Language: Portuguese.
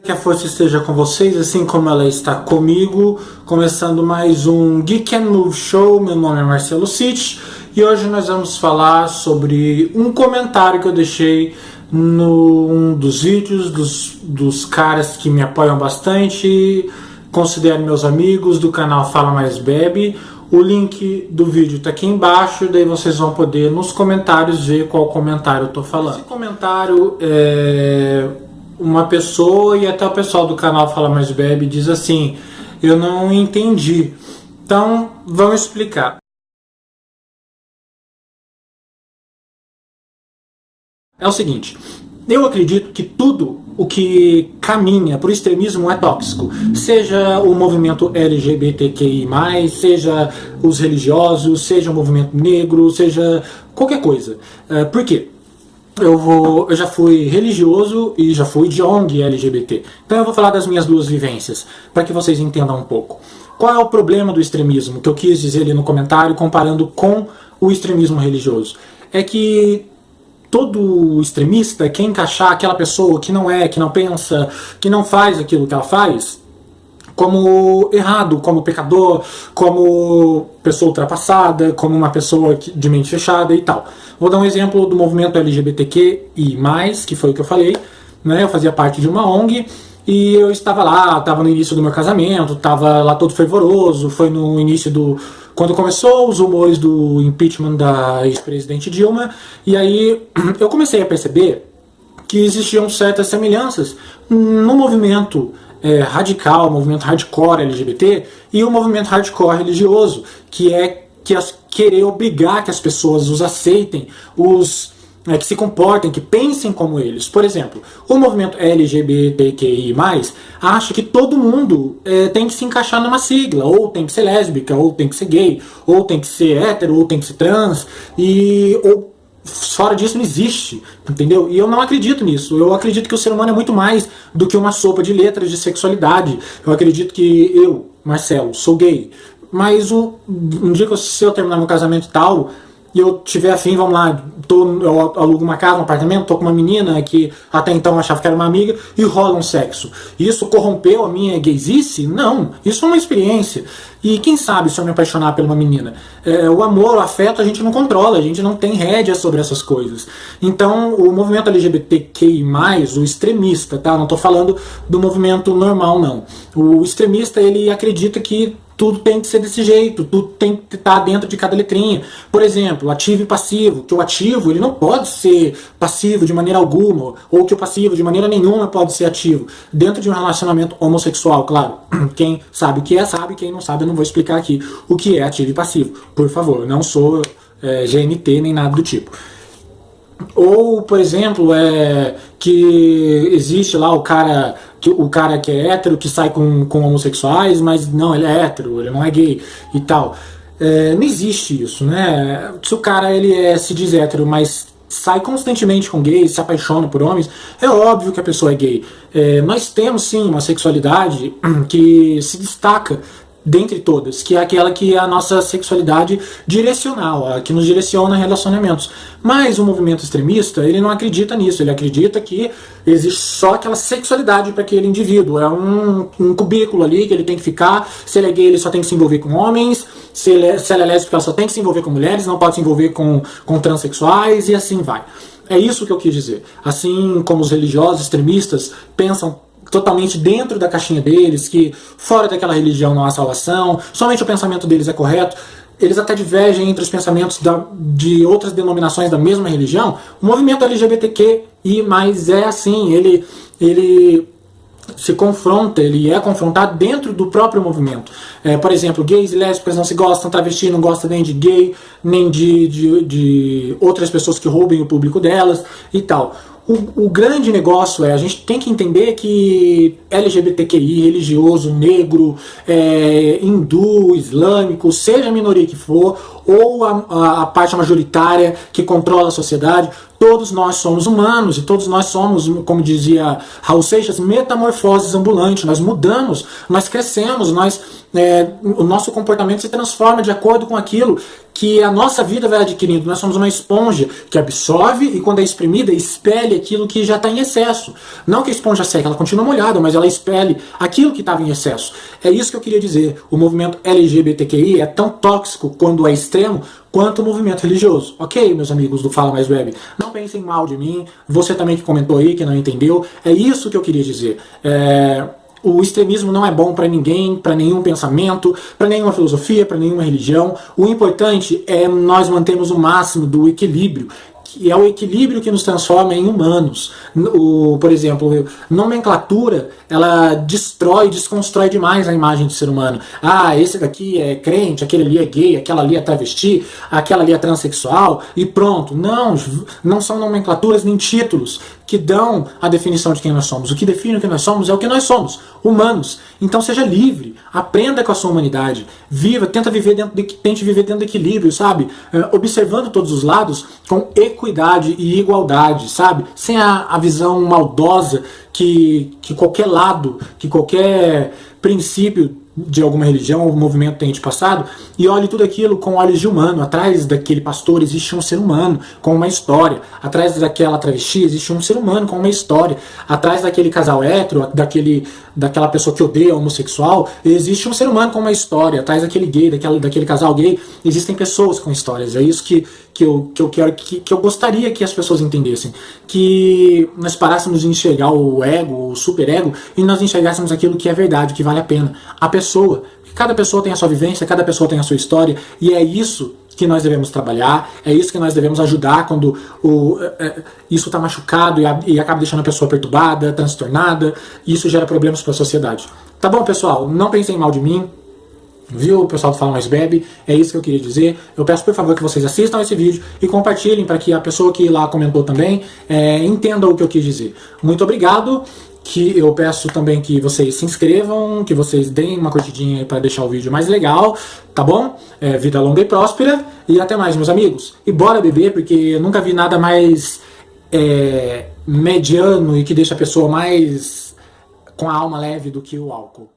Que a força esteja com vocês, assim como ela está comigo, começando mais um Geek and Move Show. Meu nome é Marcelo City e hoje nós vamos falar sobre um comentário que eu deixei num dos vídeos dos caras que me apoiam bastante, considero meus amigos do canal Fala Mais Bebe. O link do vídeo está aqui embaixo, daí vocês vão poder nos comentários ver qual comentário eu estou falando. Esse comentário uma pessoa e até o pessoal do canal Fala Mais Bebe diz assim: eu não entendi. Então vamos explicar. É o seguinte, eu acredito que tudo o que caminha para o extremismo é tóxico, seja o movimento LGBTQI+, seja os religiosos, seja o movimento negro, seja qualquer coisa. Por quê? Eu já fui religioso e já fui de ONG LGBT. Então eu vou falar das minhas duas vivências, para que vocês entendam um pouco. Qual é o problema do extremismo, que eu quis dizer ali no comentário, comparando com o extremismo religioso? É que todo extremista quer encaixar aquela pessoa que não pensa, que não faz aquilo que ela faz, como errado, como pecador, como pessoa ultrapassada, como uma pessoa de mente fechada e tal. Vou dar um exemplo do movimento LGBTQI+, que foi o que eu falei, né? Eu fazia parte de uma ONG e eu estava lá, estava no início do meu casamento, estava lá todo fervoroso, foi no início quando começou os rumores do impeachment da ex-presidente Dilma, e aí eu comecei a perceber que existiam certas semelhanças no movimento radical, o movimento hardcore LGBT e o movimento hardcore religioso, que querer obrigar que as pessoas os aceitem, que se comportem, que pensem como eles. Por exemplo, o movimento LGBTQI+, acha que todo mundo tem que se encaixar numa sigla, ou tem que ser lésbica, ou tem que ser gay, ou tem que ser hétero, ou tem que ser trans, ou fora disso não existe, entendeu? E eu não acredito nisso. Eu acredito que o ser humano é muito mais do que uma sopa de letras de sexualidade. Eu acredito que eu, Marcelo, sou gay, mas um dia se eu terminar meu casamento e tal, e eu tiver afim, vamos lá, eu alugo uma casa, um apartamento, tô com uma menina que até então eu achava que era uma amiga, e rola um sexo. Isso corrompeu a minha gaysice? Não, isso é uma experiência. E quem sabe se eu me apaixonar por uma menina? O amor, o afeto a gente não controla, a gente não tem rédea sobre essas coisas. Então o movimento LGBTQI+, o extremista, tá? Não tô falando do movimento normal, não. O extremista, ele acredita que tudo tem que ser desse jeito, tudo tem que estar dentro de cada letrinha. Por exemplo, ativo e passivo, que o ativo ele não pode ser passivo de maneira alguma, ou que o passivo de maneira nenhuma pode ser ativo. Dentro de um relacionamento homossexual, claro, quem sabe o que é, sabe, quem não sabe eu não vou explicar aqui o que é ativo e passivo. Por favor, eu não sou GNT nem nada do tipo. Ou, por exemplo, que existe lá o cara que é hétero, que sai com homossexuais, mas não, ele é hétero, ele não é gay e tal. Não existe isso, né? Se o cara se diz hétero, mas sai constantemente com gays, se apaixona por homens, é óbvio que a pessoa é gay. Nós temos sim uma sexualidade que se destaca dentre todas, que é aquela que é a nossa sexualidade direcional, a que nos direciona a relacionamentos. Mas o movimento extremista, ele não acredita nisso, ele acredita que existe só aquela sexualidade para aquele indivíduo, é um cubículo ali que ele tem que ficar, se ele é gay ele só tem que se envolver com homens, se ela é lésbica ela só tem que se envolver com mulheres, não pode se envolver com transexuais e assim vai. É isso que eu quis dizer. Assim como os religiosos extremistas pensam totalmente dentro da caixinha deles, que fora daquela religião não há salvação, somente o pensamento deles é correto, eles até divergem entre os pensamentos de outras denominações da mesma religião. O movimento LGBTQI+, é assim, ele se confronta, ele é confrontado dentro do próprio movimento. Por exemplo, gays e lésbicas não se gostam, travesti não gosta nem de gay, nem de outras pessoas que roubem o público delas e tal. O grande negócio a gente tem que entender que LGBTQI, religioso, negro, hindu, islâmico, seja a minoria que for, ou a parte majoritária que controla a sociedade. Todos nós somos humanos e todos nós somos, como dizia Raul Seixas, metamorfoses ambulantes. Nós mudamos, nós crescemos, o nosso comportamento se transforma de acordo com aquilo que a nossa vida vai adquirindo. Nós somos uma esponja que absorve e, quando é exprimida, expele aquilo que já está em excesso. Não que a esponja seca, ela continua molhada, mas ela expele aquilo que estava em excesso. É isso que eu queria dizer. O movimento LGBTQI é tão tóxico quando é extremo quanto o movimento religioso. Ok, meus amigos do Fala Mais Web? Não pensem mal de mim. Você também que comentou aí, que não entendeu. É isso que eu queria dizer. O extremismo não é bom para ninguém, para nenhum pensamento, para nenhuma filosofia, para nenhuma religião. O importante é nós mantermos o máximo do equilíbrio, que é o equilíbrio que nos transforma em humanos. Por exemplo, nomenclatura, ela destrói, desconstrói demais a imagem do ser humano. Ah, esse daqui é crente, aquele ali é gay, aquela ali é travesti, aquela ali é transexual, e pronto. Não são nomenclaturas nem títulos que dão a definição de quem nós somos. O que define o que nós somos é o que nós somos, humanos. Então seja livre, aprenda com a sua humanidade, tente viver dentro do equilíbrio, sabe? Observando todos os lados com equidade e igualdade, sabe? Sem a visão maldosa que qualquer lado, que qualquer princípio de alguma religião ou movimento tem te passado, e olhe tudo aquilo com olhos de humano. Atrás daquele pastor existe um ser humano com uma história. Atrás daquela travesti existe um ser humano com uma história. Atrás daquele casal hétero, daquela pessoa que odeia homossexual, existe um ser humano com uma história. Atrás daquele gay, daquele casal gay, existem pessoas com histórias. É isso que eu quero, que eu gostaria que as pessoas entendessem. Que nós parássemos de enxergar o ego, o superego, e nós enxergássemos aquilo que é verdade, que vale a pena. A pessoa. Cada pessoa tem a sua vivência, cada pessoa tem a sua história, e é isso que nós devemos trabalhar, é isso que nós devemos ajudar quando isso está machucado e acaba deixando a pessoa perturbada, transtornada, e isso gera problemas para a sociedade. Tá bom, pessoal? Não pensem mal de mim. Viu, o pessoal do Fala Mais Bebe? É isso que eu queria dizer. Eu peço, por favor, que vocês assistam esse vídeo e compartilhem para que a pessoa que lá comentou também entenda o que eu quis dizer. Muito obrigado. Que eu peço também que vocês se inscrevam, que vocês deem uma curtidinha para deixar o vídeo mais legal, tá bom? Vida longa e próspera, e até mais, meus amigos. E bora beber, porque eu nunca vi nada mais mediano e que deixa a pessoa mais com a alma leve do que o álcool.